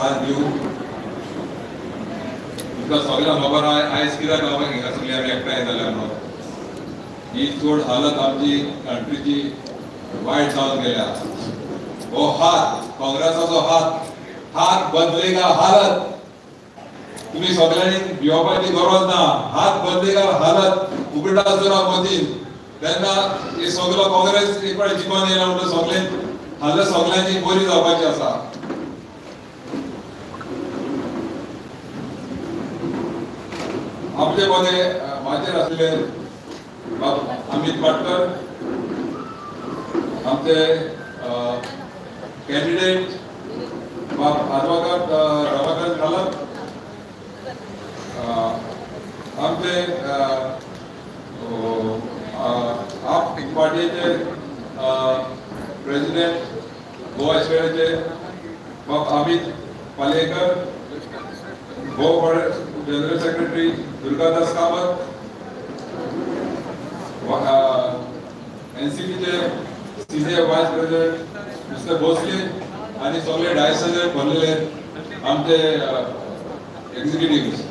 साथ दिवं तुमकां सगळ्यांक खबर आहा आयज कित्याक हांव हिंगा सगळीं आमी एकठांय जाल्यार म्हणून ही चड हालत आमची कंट्रीची वायट जावन गेल्या हो हात काँग्रेसाचो हात बदलेगा हालत तुम्ही सगळ्यांनी भिवपाची गरज ना हात बदलेगा हालत उगडा जर मदीन तेन्ना हे सगळो काँग्रेस एक वेळ जिखून येयला म्हणून सगळे हालत सगळ्यांची बरी जावपाची आसा आपले मध्ये माचेर आसले अमित पाटकर आमचे कॅन्डिडेट advocate रमाकांत कालप आमचे आप पार्टीचे प्रेसिडेंट गोवा एसपीचे अमित पालेकर गोवा जनरल सेक्रेटरी दुर्गादास कामत एनसीपीचे सीजे वाइस प्रेसिडेंट मिस्टर भोसले आणि सगळे डायसेस भरलेले आमचे एक्झिक्युटिव्ह